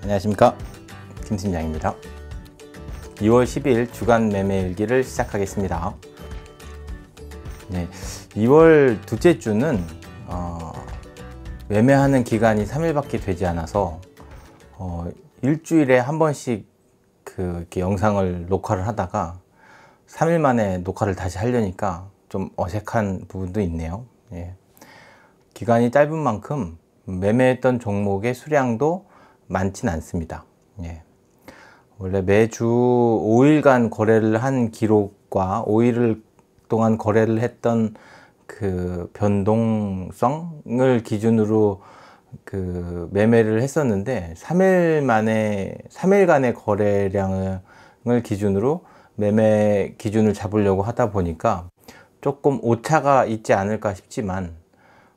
안녕하십니까, 김 팀장입니다. 2월 10일 주간 매매일기를 시작하겠습니다. 네, 2월 둘째 주는 매매하는 기간이 3일밖에 되지 않아서 일주일에 한 번씩 이렇게 영상을 녹화를 하다가 3일 만에 녹화를 다시 하려니까 좀 어색한 부분도 있네요. 예. 기간이 짧은 만큼 매매했던 종목의 수량도 많진 않습니다. 예. 원래 매주 5일간 거래를 한 기록과 5일 동안 거래를 했던 그 변동성을 기준으로 매매를 했었는데 3일간의 거래량을 기준으로 매매 기준을 잡으려고 하다 보니까 조금 오차가 있지 않을까 싶지만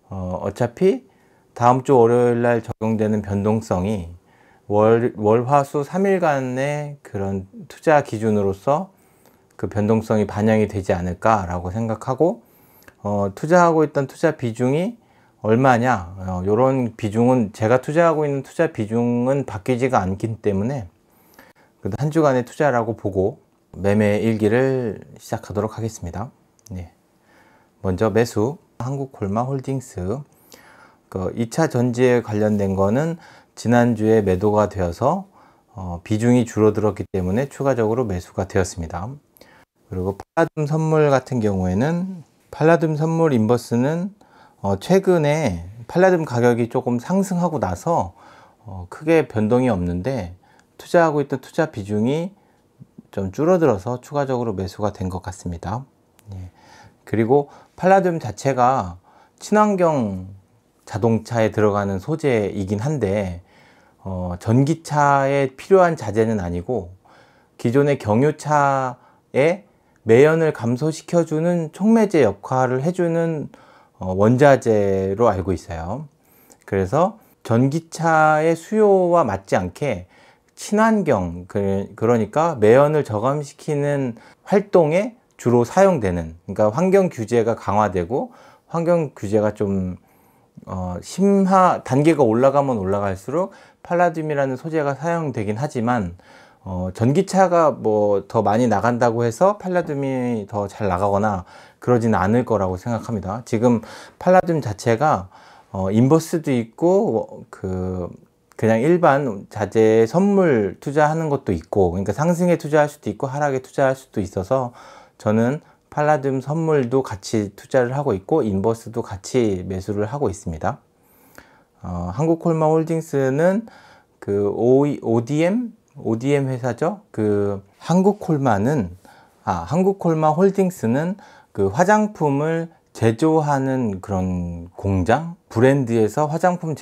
어차피 다음 주 월요일 날 적용되는 변동성이 월, 화, 수 3일간의 그런 투자 기준으로서 그 변동성이 반영이 되지 않을까 라고 생각하고 투자하고 있던 투자 비중이 얼마냐, 이런 비중은 제가 투자하고 있는 투자 비중은 바뀌지가 않기 때문에 그래도 한 주간의 투자라고 보고 매매 일기를 시작하도록 하겠습니다. 네. 먼저 매수 한국콜마홀딩스 2차 전지에 관련된 거는 지난주에 매도가 되어서 비중이 줄어들었기 때문에 추가적으로 매수가 되었습니다. 그리고 팔라듐 선물 같은 경우에는 팔라듐 선물 인버스는 최근에 팔라듐 가격이 조금 상승하고 나서 크게 변동이 없는데 투자하고 있던 투자 비중이 좀 줄어들어서 추가적으로 매수가 된 것 같습니다. 예. 그리고 팔라듐 자체가 친환경 자동차에 들어가는 소재이긴 한데 전기차에 필요한 자재는 아니고 기존의 경유차의 매연을 감소시켜주는 촉매제 역할을 해주는 원자재로 알고 있어요. 그래서 전기차의 수요와 맞지 않게 친환경, 그러니까 매연을 저감시키는 활동에 주로 사용되는, 그러니까 환경 규제가 강화되고 환경 규제가 좀 단계가 올라가면 올라갈수록 팔라듐이라는 소재가 사용되긴 하지만 전기차가 뭐 더 많이 나간다고 해서 팔라듐이 더 잘 나가거나 그러지는 않을 거라고 생각합니다. 지금 팔라듐 자체가 인버스도 있고 그냥 일반 자재 선물 투자하는 것도 있고, 그러니까 상승에 투자할 수도 있고 하락에 투자할 수도 있어서 저는 팔라듐 선물도 같이 투자를 하고 있고 인버스도 같이 매수를 하고 있습니다. 한국콜마홀딩스는 ODM 회사죠. 한국콜마홀딩스는 화장품을 제조하는 그런 공장, 브랜드에서 화장품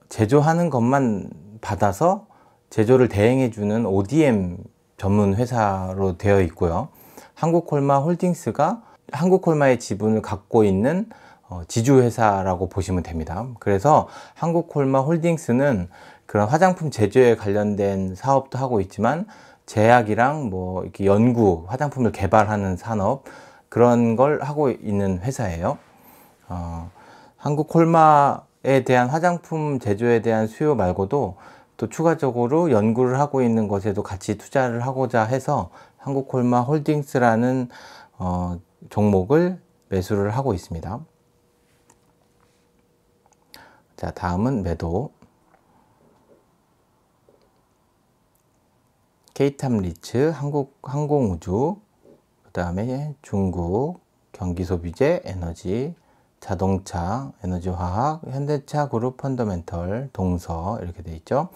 제조하는 것만 받아서 제조를 대행해 주는 ODM 전문 회사로 되어 있고요. 한국콜마홀딩스가 한국콜마의 지분을 갖고 있는 지주회사라고 보시면 됩니다. 그래서 한국콜마홀딩스는 그런 화장품 제조에 관련된 사업도 하고 있지만 제약이랑 뭐 이렇게 연구, 화장품을 개발하는 산업, 그런 걸 하고 있는 회사예요. 한국콜마에 대한 화장품 제조에 대한 수요 말고도 또 추가적으로 연구를 하고 있는 것에도 같이 투자를 하고자 해서 한국콜마홀딩스라는 종목을 매수를 하고 있습니다. 자, 다음은 매도. K탑리츠, 항공우주, 그 다음에 중국, 경기소비재, 에너지, 자동차, 에너지화학, 현대차 그룹 펀더멘털, 동서 이렇게 돼 있죠.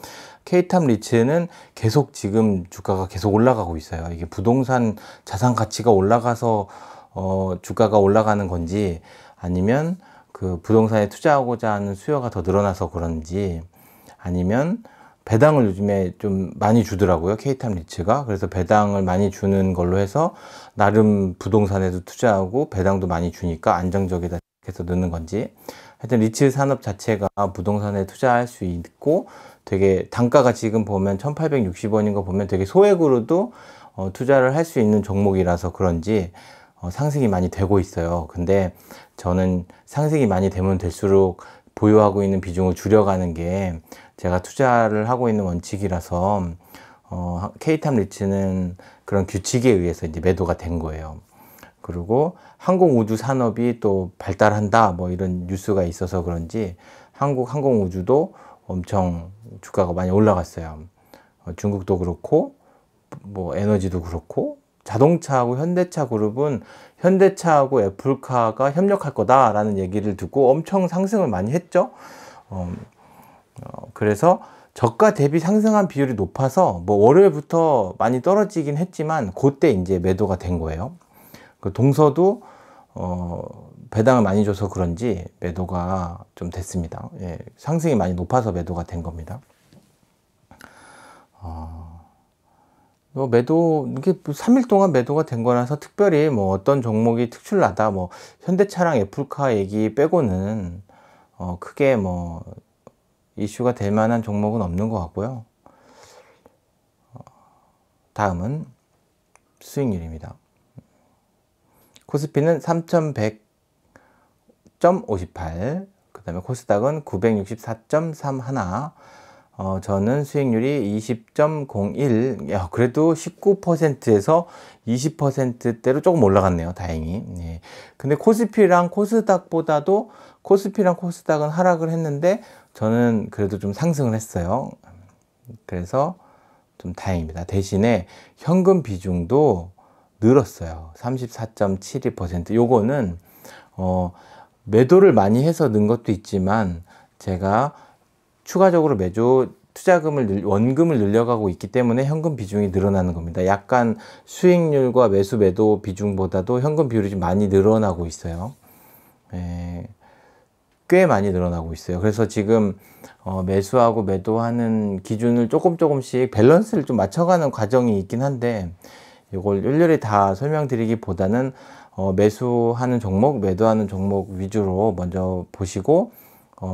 K탑리츠는 계속 지금 주가가 계속 올라가고 있어요. 이게 부동산 자산 가치가 올라가서 주가가 올라가는 건지 아니면 부동산에 투자하고자 하는 수요가 더 늘어나서 그런지 아니면 배당을 요즘에 좀 많이 주더라고요. K탑리츠가. 그래서 배당을 많이 주는 걸로 해서 나름 부동산에도 투자하고 배당도 많이 주니까 안정적이다 해서 넣는 건지, 하여튼 리츠 산업 자체가 부동산에 투자할 수 있고 되게 단가가 지금 보면 1860원인 거 보면 되게 소액으로도 투자를 할 수 있는 종목이라서 그런지 상승이 많이 되고 있어요. 근데 저는 상승이 많이 되면 될수록 보유하고 있는 비중을 줄여가는 게 제가 투자를 하고 있는 원칙이라서 K탑 리츠는 그런 규칙에 의해서 이제 매도가 된 거예요. 그리고 항공우주 산업이 또 발달한다 뭐 이런 뉴스가 있어서 그런지 한국 항공우주도 엄청 주가가 많이 올라갔어요. 중국도 그렇고 뭐 에너지도 그렇고 자동차하고 현대차 그룹은 현대차하고 애플카가 협력할 거다라는 얘기를 듣고 엄청 상승을 많이 했죠. 그래서 저가 대비 상승한 비율이 높아서 뭐 월요일부터 많이 떨어지긴 했지만 그때 이제 매도가 된 거예요. 그 동서도 배당을 많이 줘서 그런지 매도가 좀 됐습니다. 예, 상승이 많이 높아서 매도가 된 겁니다. 매도, 이게 3일 동안 매도가 된 거라서 특별히 뭐 어떤 종목이 특출나다, 뭐 현대차랑 애플카 얘기 빼고는 크게 뭐 이슈가 될 만한 종목은 없는 것 같고요. 다음은 수익률입니다. 코스피는 3100.58, 그 다음에 코스닥은 964.31. 저는 수익률이 20.01. 야, 그래도 19%에서 20%대로 조금 올라갔네요. 다행히. 예. 근데 코스피랑 코스닥보다도 코스피랑 코스닥은 하락을 했는데 저는 그래도 좀 상승을 했어요. 그래서 좀 다행입니다. 대신에 현금 비중도 늘었어요. 34.72%. 요거는 매도를 많이 해서 는 것도 있지만 제가 추가적으로 매주 투자금을 원금을 늘려가고 있기 때문에 현금 비중이 늘어나는 겁니다. 약간 수익률과 매수 매도 비중보다도 현금 비율이 좀 많이 늘어나고 있어요. 꽤 많이 늘어나고 있어요. 그래서 지금 매수하고 매도하는 기준을 조금씩 밸런스를 좀 맞춰가는 과정이 있긴 한데 이걸 일일이 다 설명드리기보다는 매수하는 종목, 매도하는 종목 위주로 먼저 보시고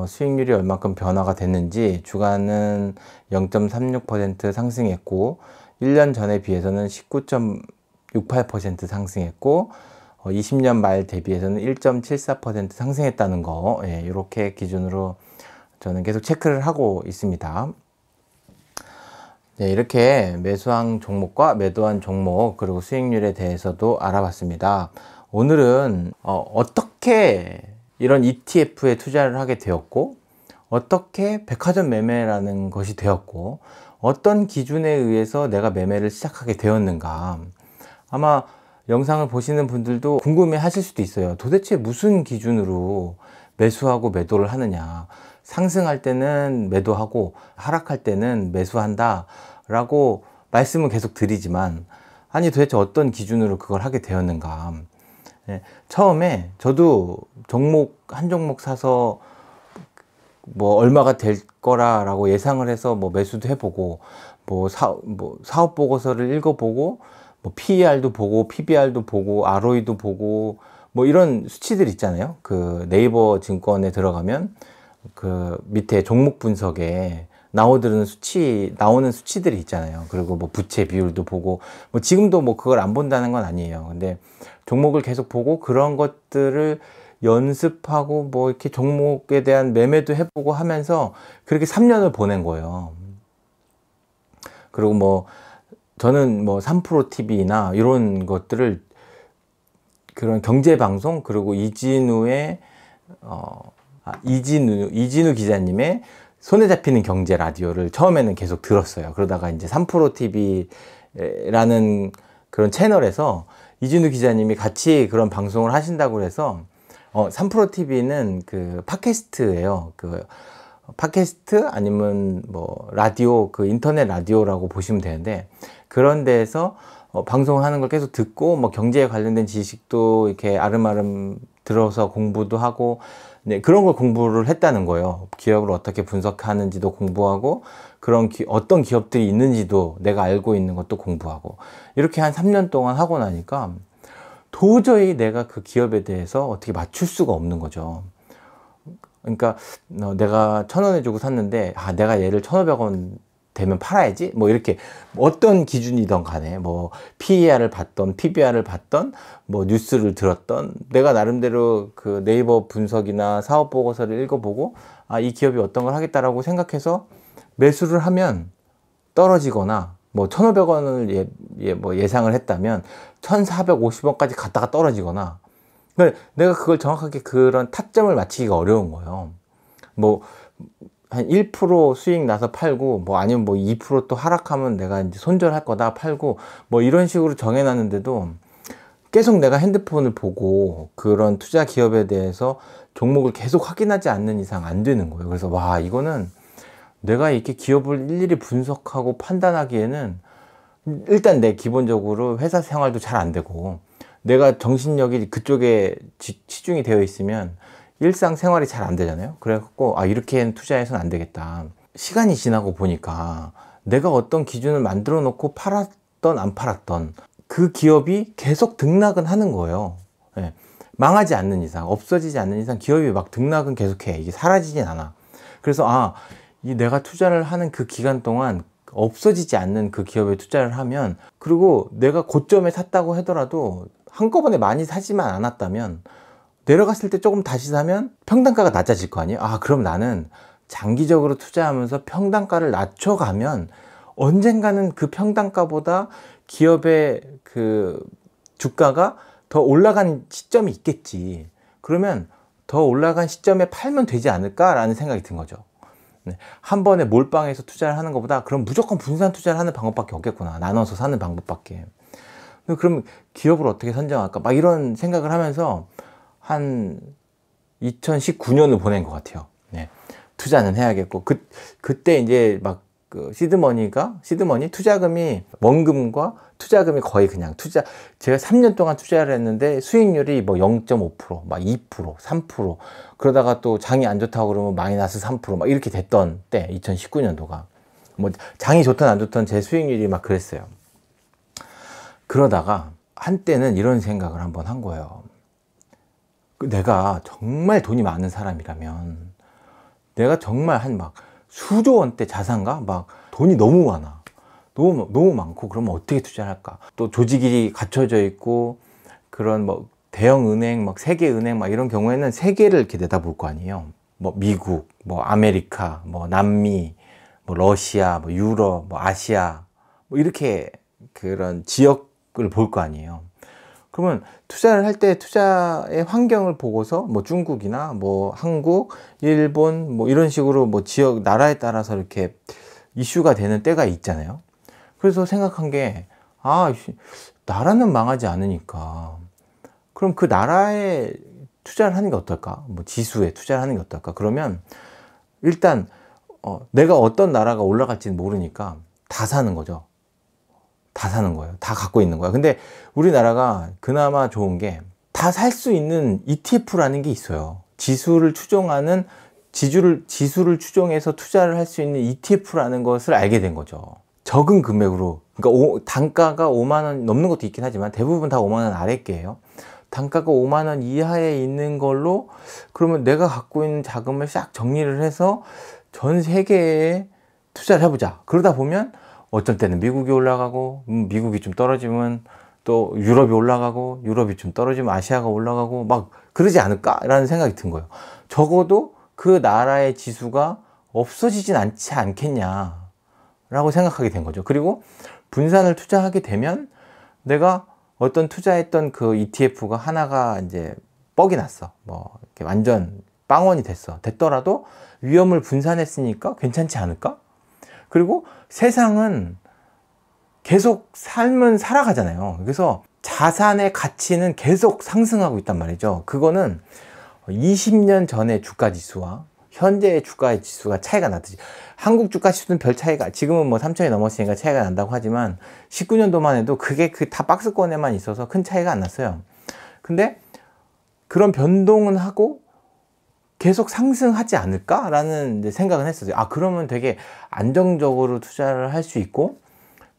수익률이 얼마큼 변화가 됐는지. 주가는 0.36% 상승했고 1년 전에 비해서는 19.68% 상승했고 20년 말 대비해서는 1.74% 상승했다는 거, 예, 이렇게 기준으로 저는 계속 체크를 하고 있습니다. 네, 이렇게 매수한 종목과 매도한 종목 그리고 수익률에 대해서도 알아봤습니다. 오늘은 어떻게 이런 ETF에 투자를 하게 되었고 어떻게 백화점 매매라는 것이 되었고 어떤 기준에 의해서 내가 매매를 시작하게 되었는가. 아마 영상을 보시는 분들도 궁금해 하실 수도 있어요. 도대체 무슨 기준으로 매수하고 매도를 하느냐. 상승할 때는 매도하고 하락할 때는 매수한다 라고 말씀을 계속 드리지만 아니 도대체 어떤 기준으로 그걸 하게 되었는가. 처음에 저도 한 종목 사서 뭐 얼마가 될 거라고 예상을 해서 뭐 매수도 해보고 뭐 사업 보고서를 읽어보고 뭐 PER도 보고 PBR도 보고 ROE도 보고 뭐 이런 수치들 있잖아요. 그 네이버 증권에 들어가면 그 밑에 종목 분석에 나오는 수치들이 있잖아요. 그리고 뭐 부채 비율도 보고 뭐 지금도 뭐 그걸 안 본다는 건 아니에요. 근데 종목을 계속 보고 그런 것들을 연습하고 뭐 이렇게 종목에 대한 매매도 해보고 하면서 그렇게 3년을 보낸 거예요. 그리고 뭐 저는 뭐 3프로TV나 이런 것들을 그런 경제방송 그리고 이진우 기자님의 손에 잡히는 경제 라디오를 처음에는 계속 들었어요. 그러다가 이제 3프로TV라는 그런 채널에서 이진우 기자님이 같이 그런 방송을 하신다고 해서 3프로TV는 그 팟캐스트예요. 그 팟캐스트 아니면 뭐 라디오, 그 인터넷 라디오라고 보시면 되는데 그런 데에서 방송을 하는 걸 계속 듣고 뭐 경제에 관련된 지식도 이렇게 아름아름 들어서 공부도 하고 네, 그런 걸 공부를 했다는 거예요. 기업을 어떻게 분석하는지도 공부하고 그런 어떤 기업들이 있는지도 내가 알고 있는 것도 공부하고 이렇게 한 3년 동안 하고 나니까 도저히 내가 그 기업에 대해서 어떻게 맞출 수가 없는 거죠. 그러니까 내가 1,000원에 주고 샀는데 내가 얘를 1,500원 되면 팔아야지 뭐 이렇게 어떤 기준이든 간에 뭐 PER을 봤던 PBR을 봤던 뭐 뉴스를 들었던 내가 나름대로 그 네이버 분석이나 사업 보고서를 읽어보고 이 기업이 어떤 걸 하겠다라고 생각해서 매수를 하면 떨어지거나 뭐 1,500원을 뭐 예상을 했다면 1,450원까지 갔다가 떨어지거나, 그러니까 내가 그걸 정확하게 그런 타점을 맞추기가 어려운 거예요. 뭐 한 1% 수익 나서 팔고, 뭐 아니면 뭐 2% 또 하락하면 내가 이제 손절할 거다 팔고, 뭐 이런 식으로 정해놨는데도 계속 내가 핸드폰을 보고 그런 투자 기업에 대해서 종목을 계속 확인하지 않는 이상 안 되는 거예요. 그래서 와, 이거는 내가 이렇게 기업을 일일이 분석하고 판단하기에는 일단 내 기본적으로 회사 생활도 잘 안 되고, 내가 정신력이 그쪽에 치중이 되어 있으면 일상생활이 잘 안 되잖아요. 그래갖고 아, 이렇게는 투자해서는 안 되겠다. 시간이 지나고 보니까 내가 어떤 기준을 만들어 놓고 팔았던 안 팔았던 그 기업이 계속 등락은 하는 거예요. 예. 망하지 않는 이상, 없어지지 않는 이상 기업이 막 등락은 계속해. 이게 사라지진 않아. 그래서 아, 이 내가 투자를 하는 그 기간 동안 없어지지 않는 그 기업에 투자를 하면, 그리고 내가 고점에 샀다고 하더라도 한꺼번에 많이 사지만 않았다면 내려갔을 때 조금 다시 사면 평단가가 낮아질 거 아니에요. 아, 그럼 나는 장기적으로 투자하면서 평단가를 낮춰가면 언젠가는 그 평단가보다 기업의 그 주가가 더 올라간 시점이 있겠지. 그러면 더 올라간 시점에 팔면 되지 않을까라는 생각이 든 거죠. 한 번에 몰빵해서 투자를 하는 것보다 그럼 무조건 분산 투자를 하는 방법밖에 없겠구나. 나눠서 사는 방법밖에. 그럼 기업을 어떻게 선정할까? 막 이런 생각을 하면서 한 2019년을 보낸 것 같아요. 네. 투자는 해야겠고, 그때 이제 막 그 시드머니 투자금이, 원금과 투자금이 거의 그냥 제가 3년 동안 투자를 했는데 수익률이 뭐 0.5%, 막 2%, 3%, 그러다가 또 장이 안 좋다고 그러면 마이너스 3%, 막 이렇게 됐던 때, 2019년도가. 뭐 장이 좋든 안 좋든 제 수익률이 막 그랬어요. 그러다가 한때는 이런 생각을 한번 한 거예요. 내가 정말 돈이 많은 사람이라면, 내가 정말 한 막 수조 원대 자산가? 막 돈이 너무 많아. 너무 많고, 그러면 어떻게 투자를 할까? 또 조직이 갖춰져 있고, 그런 뭐 대형 은행, 막 세계 은행, 막 이런 경우에는 세계를 이렇게 내다볼 거 아니에요. 뭐 미국, 뭐 아메리카, 뭐 남미, 뭐 러시아, 뭐 유럽, 뭐 아시아, 뭐 이렇게 그런 지역을 볼 거 아니에요. 그러면 투자를 할 때 투자의 환경을 보고서 뭐 중국이나 뭐 한국, 일본 뭐 이런 식으로 뭐 지역, 나라에 따라서 이렇게 이슈가 되는 때가 있잖아요. 그래서 생각한 게, 아, 나라는 망하지 않으니까 그럼 그 나라에 투자를 하는 게 어떨까? 뭐 지수에 투자를 하는 게 어떨까? 그러면 일단 내가 어떤 나라가 올라갈지는 모르니까 다 사는 거죠. 다 사는 거예요. 다 갖고 있는 거야. 근데 우리나라가 그나마 좋은 게 다 살 수 있는 ETF라는 게 있어요. 지수를 추종해서 투자를 할 수 있는 ETF라는 것을 알게 된 거죠. 적은 금액으로, 그러니까 단가가 5만 원 넘는 것도 있긴 하지만 대부분 다 5만 원 아래께예요. 단가가 5만 원 이하에 있는 걸로, 그러면 내가 갖고 있는 자금을 싹 정리를 해서 전 세계에 투자를 해보자. 그러다 보면 어쩔 때는 미국이 올라가고, 미국이 좀 떨어지면 또 유럽이 올라가고, 유럽이 좀 떨어지면 아시아가 올라가고, 막 그러지 않을까라는 생각이 든 거예요. 적어도 그 나라의 지수가 없어지진 않지 않겠냐라고 생각하게 된 거죠. 그리고 분산을 투자하게 되면 내가 어떤 투자했던 그 ETF가 하나가 이제 뻑이 났어. 뭐 이렇게 완전 빵원이 됐더라도 위험을 분산했으니까 괜찮지 않을까? 그리고 세상은 계속 삶은 살아가잖아요. 그래서 자산의 가치는 계속 상승하고 있단 말이죠. 그거는 20년 전의 주가 지수와 현재의 주가 지수가 차이가 나듯이, 한국 주가 지수는 별 차이가, 지금은 뭐 3천이 넘었으니까 차이가 난다고 하지만 19년도만 해도 그게 다 박스권에만 있어서 큰 차이가 안 났어요. 근데 그런 변동은 하고 계속 상승하지 않을까라는 생각은 했었어요. 아, 그러면 되게 안정적으로 투자를 할 수 있고,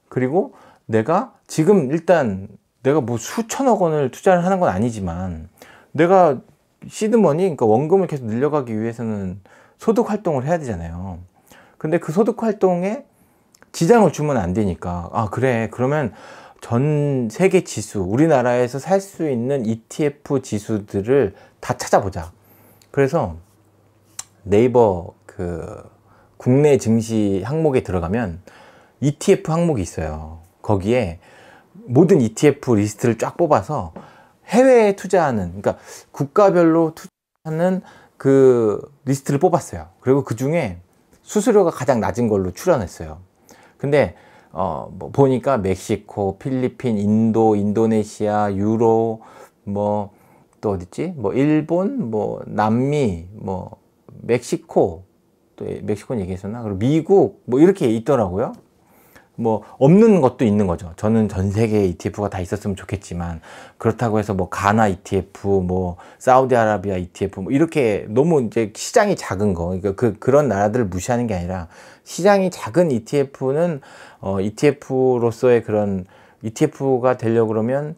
그리고 내가 지금 일단 내가 뭐 수천억 원을 투자를 하는 건 아니지만, 내가 시드머니, 그러니까 원금을 계속 늘려가기 위해서는 소득 활동을 해야 되잖아요. 근데 그 소득 활동에 지장을 주면 안 되니까, 아, 그래, 그러면 전 세계 지수, 우리나라에서 살 수 있는 ETF 지수들을 다 찾아보자. 그래서 네이버 그 국내 증시 항목에 들어가면 ETF 항목이 있어요. 거기에 모든 ETF 리스트를 쫙 뽑아서 해외에 투자하는, 그러니까 국가별로 투자하는 그 리스트를 뽑았어요. 그리고 그 중에 수수료가 가장 낮은 걸로 추려냈어요. 근데 뭐 보니까 멕시코, 필리핀, 인도, 인도네시아, 유로, 뭐 또 어딨지? 뭐 일본, 뭐 남미, 뭐 멕시코, 또 멕시코는 얘기했었나? 그리고 미국, 뭐 이렇게 있더라고요. 뭐 없는 것도 있는 거죠. 저는 전 세계에 ETF가 다 있었으면 좋겠지만, 그렇다고 해서 뭐 가나 ETF, 뭐 사우디아라비아 ETF, 뭐 이렇게 너무 이제 시장이 작은 거, 그러니까 그런 나라들을 무시하는 게 아니라, 시장이 작은 ETF는 ETF로서의 그런, ETF가 되려고 그러면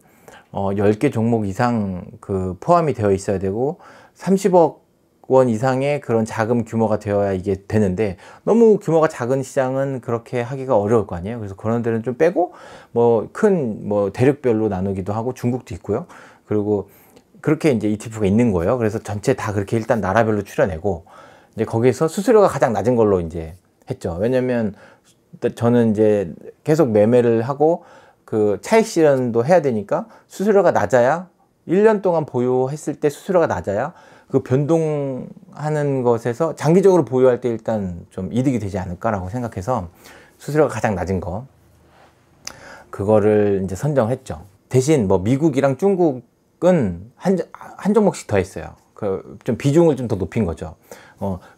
10개 종목 이상 그 포함이 되어 있어야 되고 30억 원 이상의 그런 자금 규모가 되어야 이게 되는데, 너무 규모가 작은 시장은 그렇게 하기가 어려울 거 아니에요. 그래서 그런 데는 좀 빼고 뭐 큰 뭐 대륙별로 나누기도 하고, 중국도 있고요. 그리고 그렇게 이제 ETF가 있는 거예요. 그래서 전체 다 그렇게 일단 나라별로 추려내고, 이제 거기에서 수수료가 가장 낮은 걸로 이제 했죠. 왜냐면 저는 이제 계속 매매를 하고 그 차익 실현도 해야 되니까, 수수료가 낮아야, 1년 동안 보유했을 때 수수료가 낮아야 그 변동하는 것에서 장기적으로 보유할 때 일단 좀 이득이 되지 않을까라고 생각해서 수수료가 가장 낮은 거, 그거를 이제 선정했죠. 대신 뭐 미국이랑 중국은 한 종목씩 더 했어요. 그 좀 비중을 좀 더 높인 거죠.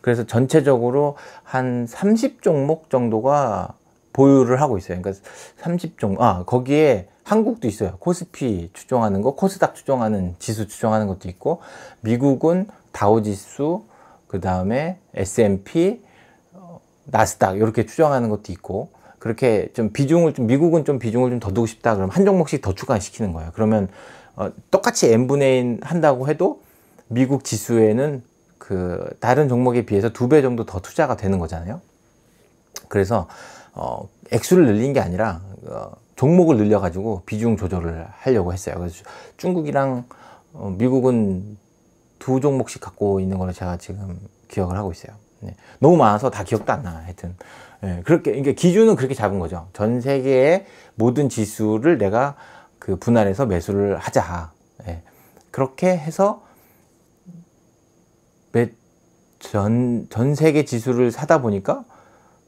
그래서 전체적으로 한 30종목 정도가 보유를 하고 있어요. 그러니까 30종목, 거기에 한국도 있어요. 코스피 추종하는 거, 코스닥 추종하는 지수 추종하는 것도 있고, 미국은 다우지수, 그 다음에 S&P, 나스닥 이렇게 추정하는 것도 있고, 그렇게 좀 비중을 좀, 미국은 좀 비중을 좀 더 두고 싶다 그러면 한 종목씩 더 추가시키는 거예요. 그러면 똑같이 n분의 1 한다고 해도 미국 지수에는 그 다른 종목에 비해서 2배 정도 더 투자가 되는 거잖아요. 그래서 액수를 늘린 게 아니라 종목을 늘려 가지고 비중 조절을 하려고 했어요. 그래서 중국이랑 미국은 2종목씩 갖고 있는 걸로 제가 지금 기억을 하고 있어요. 네. 너무 많아서 다 기억도 안 나. 하여튼 그렇게, 그러니까 기준은 그렇게 잡은 거죠. 전 세계의 모든 지수를 내가 그 분할해서 매수를 하자. 그렇게 해서 전 세계 지수를 사다 보니까,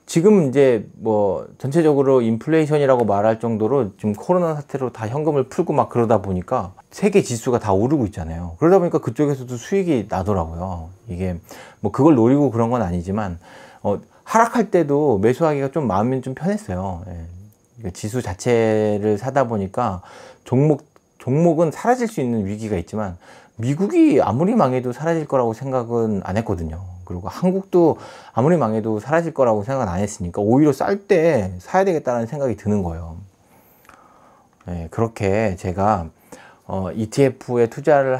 지금 이제 뭐 전체적으로 인플레이션이라고 말할 정도로 지금 코로나 사태로 다 현금을 풀고 막 그러다 보니까 세계 지수가 다 오르고 있잖아요. 그러다 보니까 그쪽에서도 수익이 나더라고요. 이게 뭐 그걸 노리고 그런 건 아니지만, 하락할 때도 매수하기가 좀 마음이 좀 편했어요. 지수 자체를 사다 보니까 종목은 사라질 수 있는 위기가 있지만, 미국이 아무리 망해도 사라질 거라고 생각은 안 했거든요. 그리고 한국도 아무리 망해도 사라질 거라고 생각은 안 했으니까, 오히려 쌀 때 사야 되겠다는 생각이 드는 거예요. 그렇게 제가 ETF에 투자를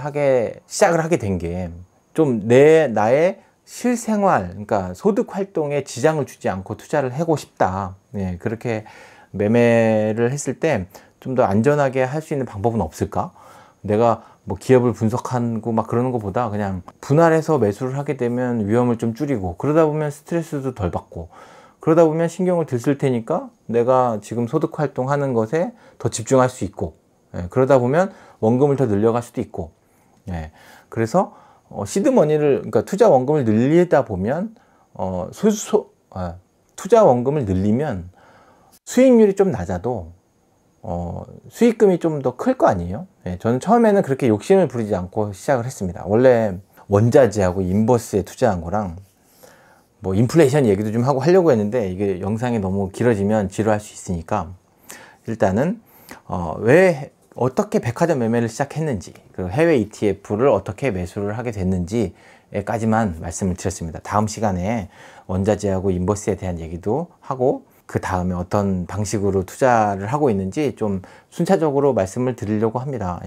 시작을 하게 된 게, 좀 나의 실생활, 그러니까 소득 활동에 지장을 주지 않고 투자를 하고 싶다. 그렇게 매매를 했을 때 좀 더 안전하게 할 수 있는 방법은 없을까? 내가 뭐 기업을 분석하고 막 그러는 것보다 그냥 분할해서 매수를 하게 되면 위험을 좀 줄이고, 그러다 보면 스트레스도 덜 받고, 그러다 보면 신경을 덜 쓸 테니까 내가 지금 소득 활동하는 것에 더 집중할 수 있고, 그러다 보면 원금을 더 늘려갈 수도 있고, 그래서 시드머니를, 그러니까 투자 원금을 늘리다 보면 투자 원금을 늘리면 수익률이 좀 낮아도 수익금이 좀 더 클 거 아니에요. 저는 처음에는 그렇게 욕심을 부리지 않고 시작을 했습니다. 원래 원자재하고 인버스에 투자한 거랑 뭐 인플레이션 얘기도 좀 하려고 했는데, 이게 영상이 너무 길어지면 지루할 수 있으니까, 일단은 어떻게 백화점 매매를 시작했는지, 그리고 해외 ETF를 어떻게 매수를 하게 됐는지까지만 말씀을 드렸습니다. 다음 시간에 원자재하고 인버스에 대한 얘기도 하고, 그 다음에 어떤 방식으로 투자를 하고 있는지 좀 순차적으로 말씀을 드리려고 합니다.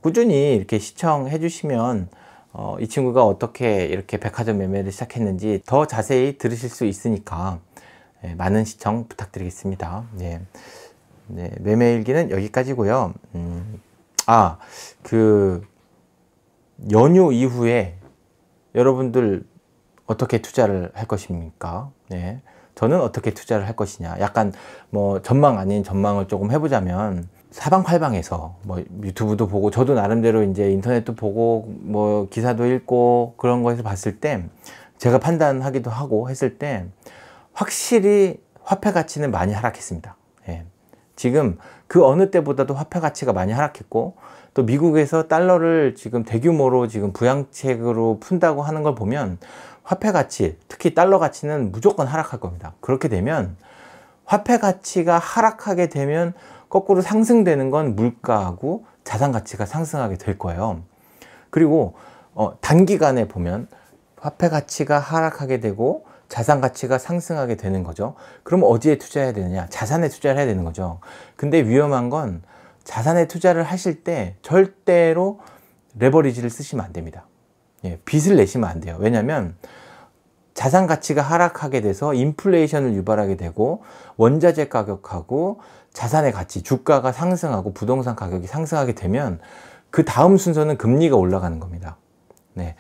꾸준히 이렇게 시청해 주시면 이 친구가 어떻게 이렇게 백화점 매매를 시작했는지 더 자세히 들으실 수 있으니까 많은 시청 부탁드리겠습니다. 매매일기는 여기까지고요. 그 연휴 이후에 여러분들 어떻게 투자를 할 것입니까? 네. 저는 어떻게 투자를 할 것이냐. 약간 뭐 전망 아닌 전망을 조금 해보자면 사방팔방에서 뭐 유튜브도 보고 저도 나름대로 이제 인터넷도 보고 뭐 기사도 읽고 그런 거에서 봤을 때 제가 판단하기도 하고 했을 때 확실히 화폐 가치는 많이 하락했습니다. 예. 지금 그 어느 때보다도 화폐 가치가 많이 하락했고 또 미국에서 달러를 지금 대규모로 지금 부양책으로 푼다고 하는 걸 보면 화폐 가치, 특히 달러 가치는 무조건 하락할 겁니다. 그렇게 되면 화폐 가치가 하락하게 되면 거꾸로 상승되는 건 물가하고 자산 가치가 상승하게 될 거예요. 그리고 단기간에 보면 화폐 가치가 하락하게 되고 자산 가치가 상승하게 되는 거죠. 그럼 어디에 투자해야 되느냐? 자산에 투자를 해야 되는 거죠. 근데 위험한 건 자산에 투자를 하실 때 절대로 레버리지를 쓰시면 안 됩니다. 예, 빚을 내시면 안 돼요. 왜냐하면 자산 가치가 하락하게 돼서 인플레이션을 유발하게 되고 원자재 가격하고 자산의 가치, 주가가 상승하고 부동산 가격이 상승하게 되면 그 다음 순서는 금리가 올라가는 겁니다. 네.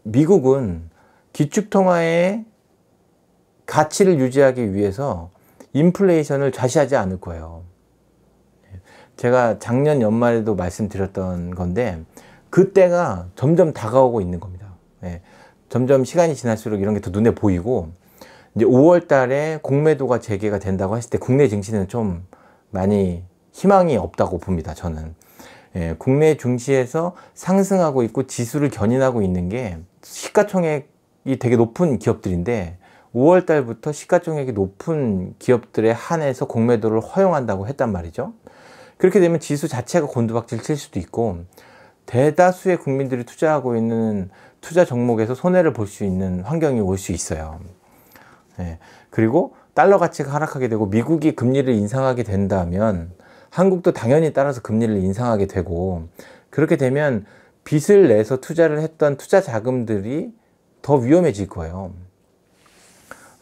미국은 기축통화의 가치를 유지하기 위해서 인플레이션을 좌시하지 않을 거예요. 제가 작년 연말에도 말씀드렸던 건데 그때가 점점 다가오고 있는 겁니다. 예. 점점 시간이 지날수록 이런 게 더 눈에 보이고 이제 5월 달에 공매도가 재개가 된다고 했을 때 국내 증시는 좀 많이 희망이 없다고 봅니다. 저는. 예, 국내 증시에서 상승하고 있고 지수를 견인하고 있는 게 시가총액이 되게 높은 기업들인데 5월 달부터 시가총액이 높은 기업들에 한해서 공매도를 허용한다고 했단 말이죠. 그렇게 되면 지수 자체가 곤두박질 칠 수도 있고 대다수의 국민들이 투자하고 있는 투자 종목에서 손해를 볼 수 있는 환경이 올 수 있어요. 네. 그리고 달러 가치가 하락하게 되고 미국이 금리를 인상하게 된다면 한국도 당연히 따라서 금리를 인상하게 되고 그렇게 되면 빚을 내서 투자를 했던 투자 자금들이 더 위험해질 거예요.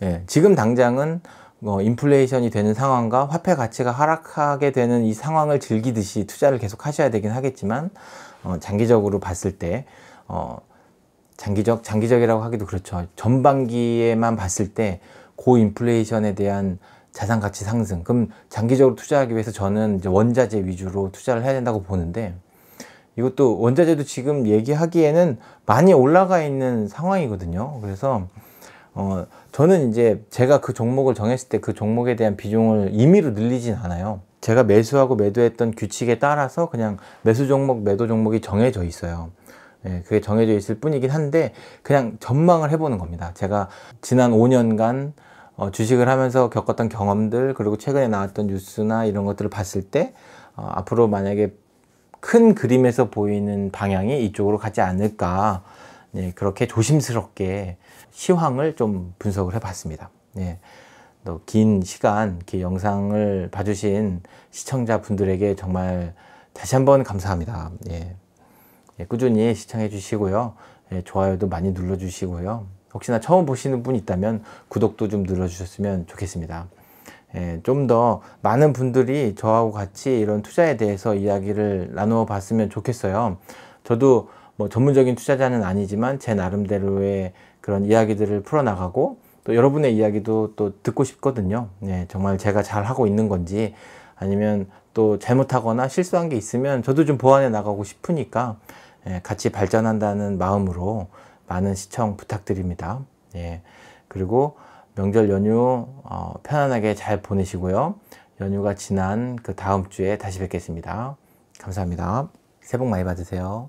네. 지금 당장은 인플레이션이 되는 상황과 화폐 가치가 하락하게 되는 이 상황을 즐기듯이 투자를 계속 하셔야 되긴 하겠지만 장기적으로 봤을 때 장기적이라고 하기도 그렇죠. 전반기에만 봤을 때 고인플레이션에 대한 자산 가치 상승. 그럼 장기적으로 투자하기 위해서 저는 이제 원자재 위주로 투자를 해야 된다고 보는데 이것도 원자재도 지금 얘기하기에는 많이 올라가 있는 상황이거든요. 그래서 저는 이제 제가 그 종목을 정했을 때 그 종목에 대한 비중을 임의로 늘리진 않아요. 제가 매수하고 매도했던 규칙에 따라서 그냥 매수 종목, 매도 종목이 정해져 있어요. 예, 그게 정해져 있을 뿐이긴 한데 그냥 전망을 해보는 겁니다. 제가 지난 5년간 주식을 하면서 겪었던 경험들 그리고 최근에 나왔던 뉴스나 이런 것들을 봤을 때 앞으로 만약에 큰 그림에서 보이는 방향이 이쪽으로 가지 않을까 예, 그렇게 조심스럽게 시황을 좀 분석을 해봤습니다. 예, 또 긴 시간 이렇게 영상을 봐주신 시청자분들에게 정말 다시 한번 감사합니다. 예. 예, 꾸준히 시청해 주시고요. 예, 좋아요도 많이 눌러 주시고요. 혹시나 처음 보시는 분 있다면 구독도 좀 눌러 주셨으면 좋겠습니다. 예, 좀 더 많은 분들이 저하고 같이 이런 투자에 대해서 이야기를 나누어 봤으면 좋겠어요. 저도 뭐 전문적인 투자자는 아니지만 제 나름대로의 그런 이야기들을 풀어나가고 또 여러분의 이야기도 또 듣고 싶거든요. 예, 정말 제가 잘 하고 있는 건지 아니면 또 잘못하거나 실수한 게 있으면 저도 좀 보완해 나가고 싶으니까 예, 같이 발전한다는 마음으로 많은 시청 부탁드립니다. 예, 그리고 명절 연휴 편안하게 잘 보내시고요. 연휴가 지난 그 다음 주에 다시 뵙겠습니다. 감사합니다. 새해 복 많이 받으세요.